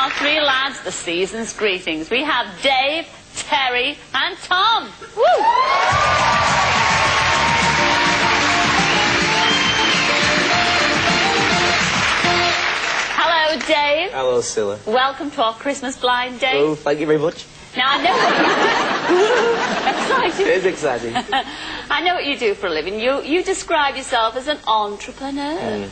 our three lads the season's greetings. We have Dave, Terry and Tom. Woo! Hello, Dave. Hello, Cilla. Welcome to our Christmas blind date. Oh, thank you very much. Now, I know what you do. Exciting. It is exciting. I know what you do for a living. You describe yourself as an entrepreneur.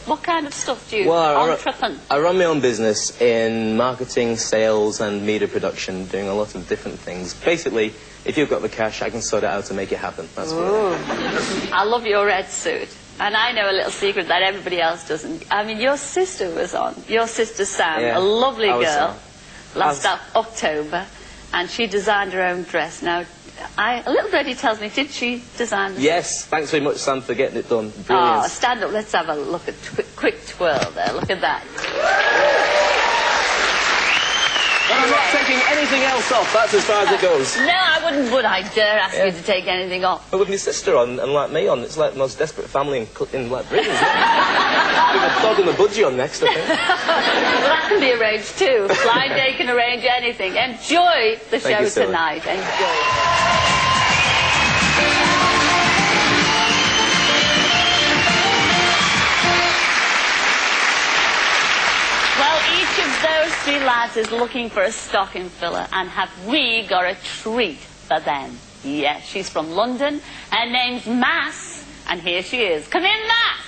What kind of stuff do you entrepreneur? I run my own business in marketing, sales and media production, doing a lot of different things. Basically, if you've got the cash, I can sort it out and make it happen. That's what I love your red suit. And I know a little secret that everybody else doesn't. I mean, your sister was on. Your sister Sam, Yeah, a lovely girl, last October, and she designed her own dress. Now, a little birdie tells me, did she design the Yes, thanks very much, Sam, for getting it done. Brilliant. Oh, stand up, let's have a look at quick twirl there. Look at that. Well, I'm not taking anything else off. That's as far as it goes. No, I wouldn't. Would I dare ask you to take anything off? But with my sister on and like me on, it's like the most desperate family in like Britain, isn't it? With a dog and the budgie on next, I think. Well, that can be arranged too. Blind Day can arrange anything. Enjoy the show tonight. Enjoy. Well, each of those three lads is looking for a stocking filler, and have we got a treat for them? Yes, she's from London. Her name's Mass, and here she is. Come in, Mass!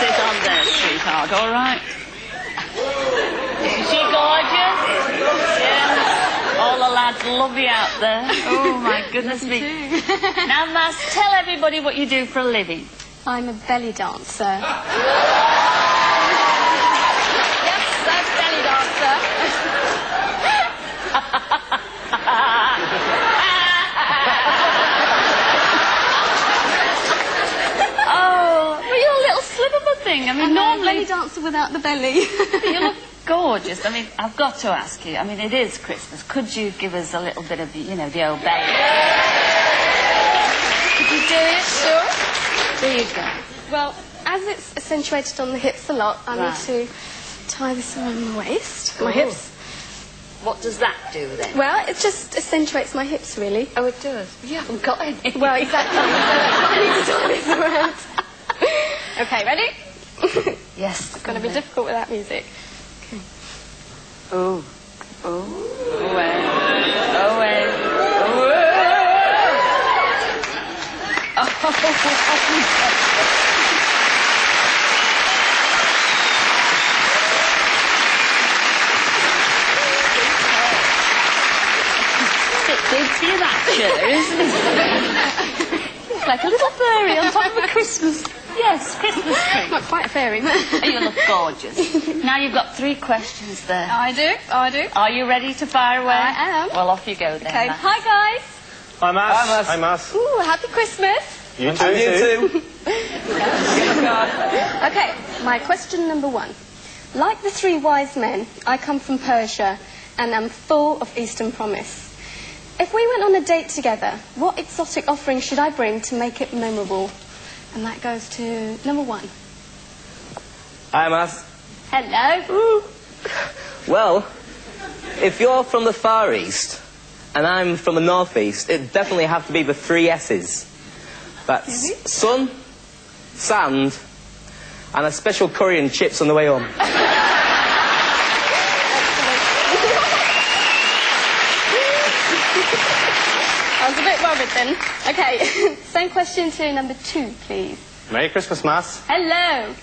Sit on there, sweetheart, all right? Is she gorgeous? Yeah. All the lads love you out there. Oh, my goodness me. Now, Mass, tell everybody what you do for a living. I'm a belly dancer. Yes, I'm a belly dancer. Oh, well, you're a little slip of a thing. I mean, normally... belly dancer without the belly. You look gorgeous. I mean, I've got to ask you. I mean, it is Christmas. Could you give us a little bit of, you know, the old belly? Could you do it? Sure. There you go. Well, as it's accentuated on the hips a lot, I need to tie this around my waist, my hips. What does that do then? Well, it just accentuates my hips, really. Oh, it does. You haven't got any. Well, exactly. I need to tie this around. Okay, ready? Yes. It's going to be difficult without music. Okay. Oh. Oh. Away. Away. Oh. Big for that chair, isn't it? It's like a little fairy on top of a Christmas. Yes, Christmas tree. Not quite a fairy. You look gorgeous. Now you've got 3 questions there. I do. Are you ready to fire away? I am. Well, off you go then. Okay. Mass. Hi, guys. Hi, Mass. Hi, Mass. Hi, Mass. Ooh, happy Christmas. You too. And you too. Okay, my question number 1. Like the 3 wise men, I come from Persia and am full of Eastern promise. If we went on a date together, what exotic offering should I bring to make it memorable? And that goes to number 1. Hi, Mass. Hello. Ooh. Well, if you're from the Far East and I'm from the North East, it'd definitely have to be the 3 S's. That's sun, sand, and a special curry and chips on the way home. I was a bit worried then. Okay, same question to number 2, please. Merry Christmas, Mass. Hello.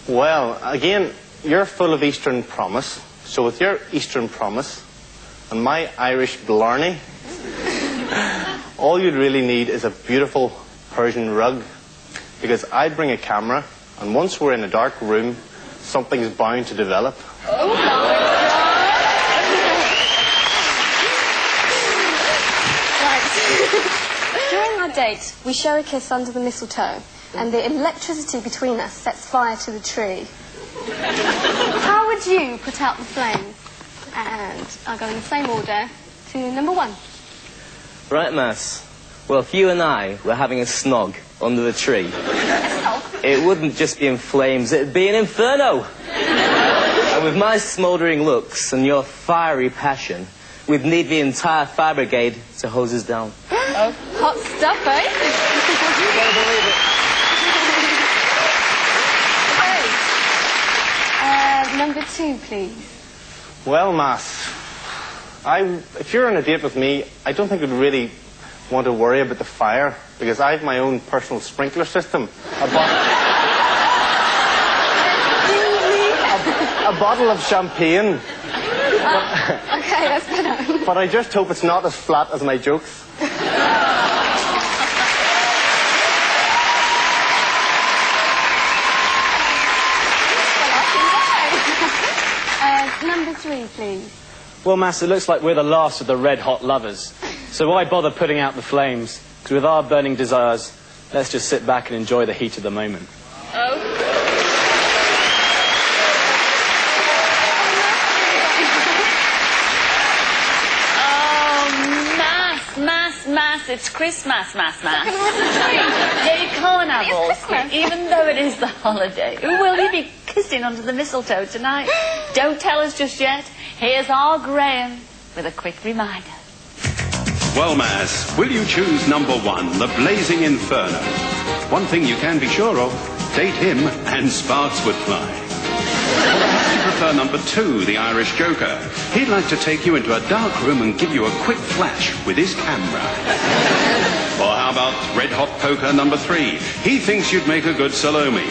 Well, again, you're full of Eastern promise. So with your Eastern promise and my Irish blarney, all you'd really need is a beautiful Persian rug. Because I'd bring a camera, and once we're in a dark room, something's bound to develop. Oh, my God. During our date, we share a kiss under the mistletoe, and the electricity between us sets fire to the tree. How would you put out the flames? And I'll go in the same order to number 1. Right, Mass. Well, if you and I were having a snog under the tree, it wouldn't just be in flames, it'd be an inferno. And with my smouldering looks and your fiery passion, we'd need the entire fire brigade to hose us down. Oh, hot stuff, eh? You better believe it. Okay. Number 2, please. Well, Mass, if you're on a date with me, I don't think you'd really want to worry about the fire, because I have my own personal sprinkler system. A bottle of champagne. Okay, that's better. But I just hope it's not as flat as my jokes. Number 3, please. Well, Mass, it looks like we're the last of the red-hot lovers. So why bother putting out the flames? Because with our burning desires, let's just sit back and enjoy the heat of the moment. Mass, it's Christmas, Mass. Yeah, you can't have all Christmas. Even though it is the holiday. Who will you be kissing under the mistletoe tonight? Don't tell us just yet. Here's our Graham with a quick reminder. Well, Mass, will you choose number 1, the blazing inferno? One thing you can be sure of, date him and sparks would fly. Perhaps you prefer number 2, the Irish Joker. He'd like to take you into a dark room and give you a quick flash with his camera. Or how about red hot poker number 3? He thinks you'd make a good Salome.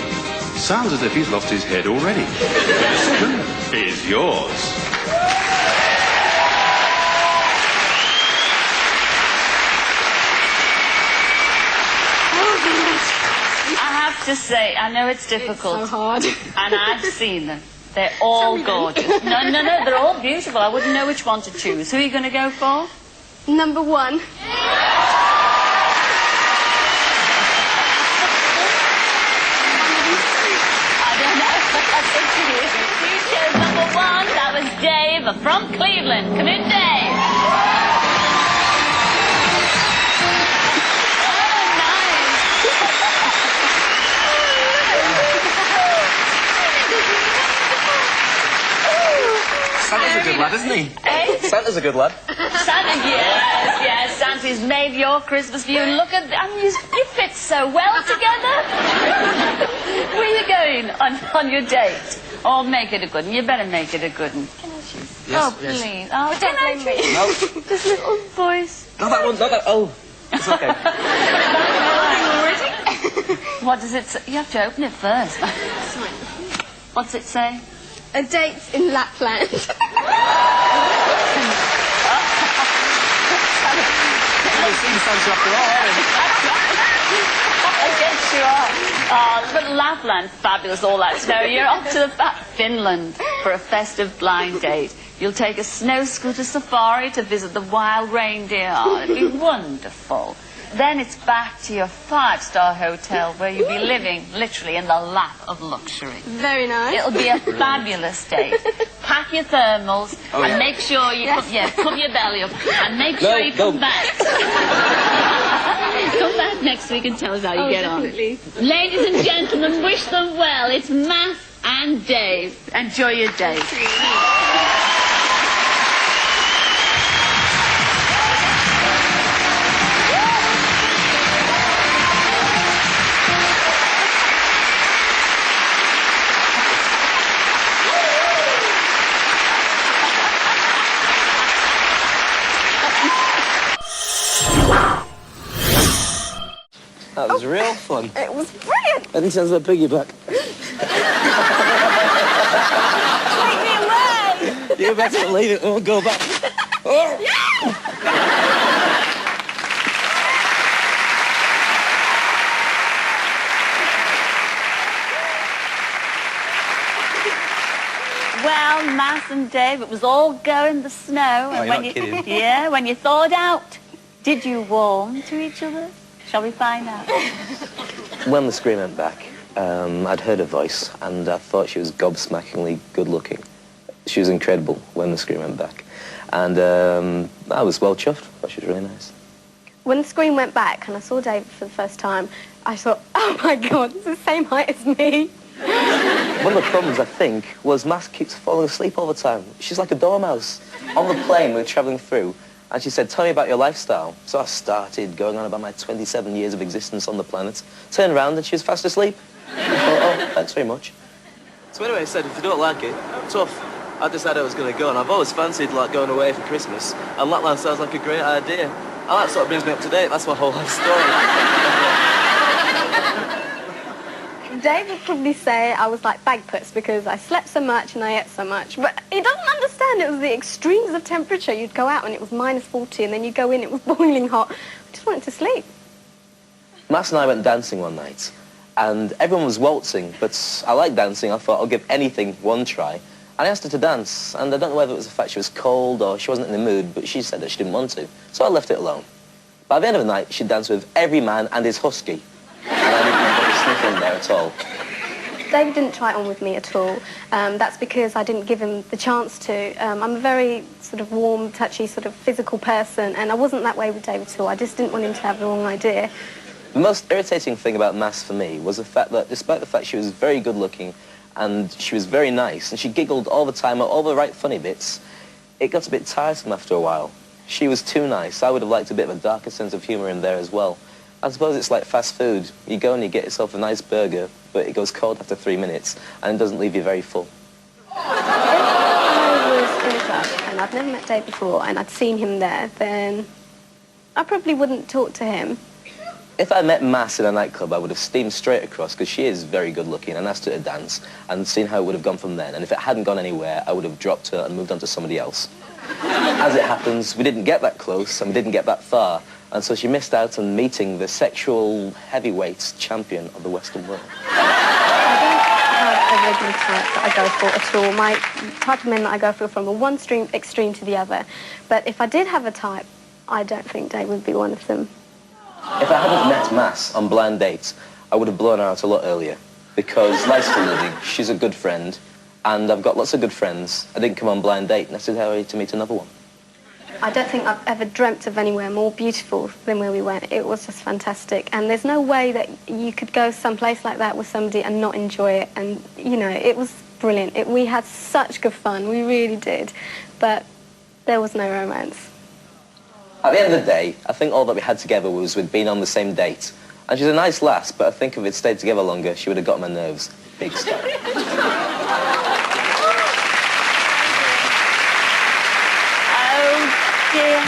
Sounds as if he's lost his head already. The decision is yours. I have to say, I know it's difficult. It's so hard. And I've seen them. They're all gorgeous. No, they're all beautiful. I wouldn't know which one to choose. Who are you going to go for? Number 1. I don't know. That's up to you. You chose number 1. That was Dave from Cleveland. Come in, Dave. Santa's a good lad, isn't he? Eh? Santa's a good lad. Santa, yes, Santa's made your Christmas view. Look at that. You fit so well together. Where are you going on your date? Oh, make it a good one. You better make it a good one. Can I choose? Yes, Oh, yes. please. Oh, don't blame me. No, This little voice. not that one, not that. Oh, it's okay. What does it say? You have to open it first. What's it say? A date in Lapland. I guess you are. Oh, but Lapland, fabulous, all that snow. You're off to Finland for a festive blind date. You'll take a snow scooter safari to visit the wild reindeer. Oh, it'll be wonderful. Then it's back to your 5-star hotel where you'll be living literally in the lap of luxury. Very nice. It'll be a fabulous date. Pack your thermals and make sure you put your belly up and make sure you come back. Come back next week and tell us how you get definitely. on. Ladies and gentlemen, wish them well. It's Matt and Dave. Enjoy your date. That was real fun. It was brilliant. Anything sounds like piggyback. Take me away. You better leave it. We'll go back. Well, Matt and Dave, it was all go in the snow. Oh, you're not kidding. Yeah, when you thawed out, did you warm to each other? Shall we find out? When the scream went back, I'd heard her voice, and I thought she was gobsmackingly good-looking. She was incredible when the screen went back. And I was well chuffed. I thought she was really nice. When the screen went back and I saw David for the first time, I thought, oh my God, it's the same height as me. One of the problems, I think, was Mass keeps falling asleep all the time. She's like a dormouse. On the plane we were travelling through, and she said, tell me about your lifestyle. So I started going on about my 27 years of existence on the planet. Turned around and she was fast asleep. I thought, oh, thanks very much. So anyway, I said, if you don't like it, tough. I decided I was going to go, and I've always fancied like going away for Christmas, and Lapland sounds like a great idea. And that sort of brings me up to date. That's my whole life story. Dave would probably say I was like bagpuss because I slept so much and I ate so much. But he doesn't understand it was the extremes of temperature. You'd go out and it was -40, and then you go in, it was boiling hot. I just wanted to sleep. Mass and I went dancing one night, and everyone was waltzing, but I like dancing. I thought I'll give anything one try. And I asked her to dance, and I don't know whether it was the fact she was cold or she wasn't in the mood, but she said that she didn't want to. So I left it alone. By the end of the night, she danced with every man and his husky. And I didn't put a sniff in there at all. David didn't try it on with me at all. That's because I didn't give him the chance to. I'm a very sort of warm, touchy, sort of physical person, and I wasn't that way with David at all. I just didn't want him to have the wrong idea. The most irritating thing about Mass for me was the fact that, despite the fact she was very good-looking and she was very nice, and she giggled all the time at all the right funny bits, it got a bit tiresome after a while. She was too nice. I would have liked a bit of a darker sense of humour in there as well. I suppose it's like fast food. You go and you get yourself a nice burger, but it goes cold after 3 minutes, and it doesn't leave you very full. If I was in a club and I'd never met Dave before and I'd seen him there, then I probably wouldn't talk to him. If I met Mass in a nightclub, I would have steamed straight across, because she is very good-looking, and asked her to dance, and seen how it would have gone from then. And if it hadn't gone anywhere, I would have dropped her and moved on to somebody else. As it happens, we didn't get that close, and we didn't get that far, and so she missed out on meeting the sexual heavyweight champion of the Western world. I don't have a regular type that I go for at all. My type of men that I go for from one extreme to the other. But if I did have a type, I don't think Dave would be one of them. If I hadn't met Mass on blind dates, I would have blown her out a lot earlier, because life's for living, she's a good friend, and I've got lots of good friends. I didn't come on blind date necessarily to meet another one. I don't think I've ever dreamt of anywhere more beautiful than where we went. It was just fantastic, and there's no way that you could go someplace like that with somebody and not enjoy it. And, you know, it was brilliant. We had such good fun, we really did, but there was no romance. At the end of the day, I think all that we had together was with being on the same date. And she's a nice lass, but I think if we'd stayed together longer, she would have got my nerves. Big style. Oh dear.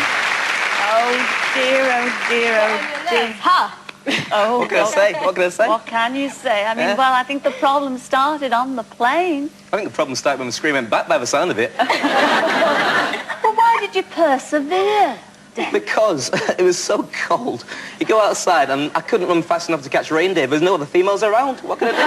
Oh dear, oh dear, oh dear. Ha! Oh, What can I say? What can I say? What can you say? I mean, well, I think the problem started on the plane. I think the problem started when the screen went back by the sound of it. Well, why did you persevere? Because it was so cold. You go outside and I couldn't run fast enough to catch reindeer. There's no other females around. What can I do?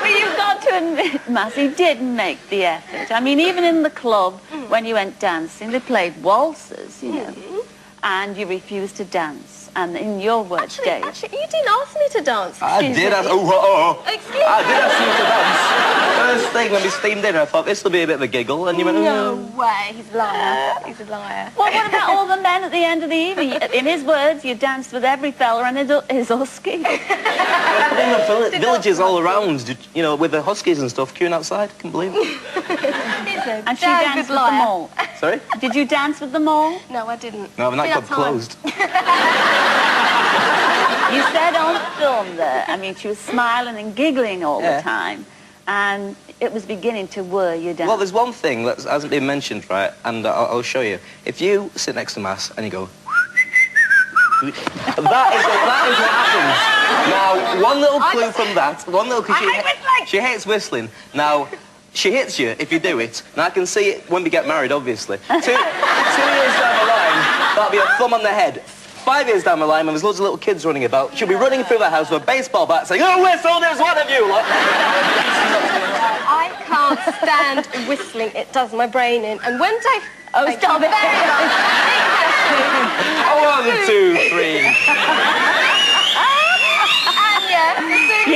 Well, you've got to admit, Mass, he did make the effort. I mean, even in the club, when you went dancing, they played waltzes, you know, and you refused to dance. And in your words, Dave... Actually, you didn't ask me to dance. I did ask... Excuse me. I did ask you to dance. First thing when we steamed in, I thought this will be a bit of a giggle, and you went... No way, he's a liar. He's a liar. Well, what about all the men at the end of the evening? In his words, you danced with every fella and his husky. The villages all around, you know, with the huskies and stuff queuing outside. Couldn't believe it. And she danced with them all. Sorry? Did you dance with them all? No, I didn't. No, the nightclub closed. You said on film there, I mean, she was smiling and giggling all the time, and it was beginning to worry you down. Well, there's one thing that hasn't been mentioned, right, and I'll show you. If you sit next to Mass and you go... that is what happens. Now, one little clue from that, one little clue... She hates whistling. Now, she hits you if you do it. Now, I can see it when we get married, obviously. 2 years down the line, that'll be a thumb on the head. 5 years down the line, when there's loads of little kids running about, she'll be running through the house with a baseball bat saying, "Oh, whistle, there's one of you!" Like. I can't stand whistling. It does my brain in. And when Dave... Oh, stop it. 1, 2, 3.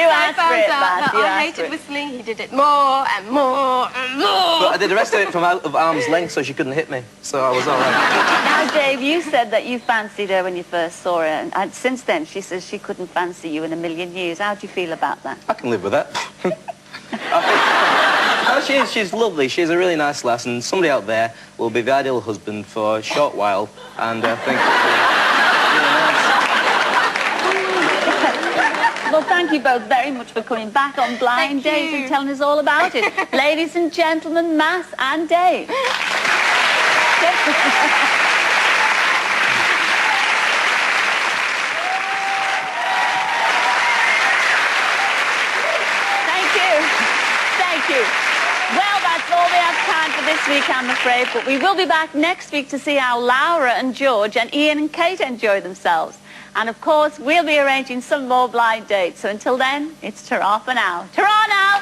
asked for it, Baz. You I asked for hated it. whistling. He did it more and more and more. But I did the rest of it from out of arm's length so she couldn't hit me. So I was all right. Now, Dave, you said that you fancied her when you first saw her, and since then she says she couldn't fancy you in a million years. How do you feel about that? I can live with that. No, she's lovely. She's a really nice lass, and somebody out there will be the ideal husband for a short while, and I think... Well, thank you both very much for coming back on Blind Date and telling us all about it. Ladies and gentlemen, Mass and Dave. Thank you. Thank you. Well, that's all we have time for this week, I'm afraid, but we will be back next week to see how Laura and George and Ian and Kate enjoy themselves. And, of course, we'll be arranging some more blind dates. So until then, it's ta-ra for now. Ta-ra now!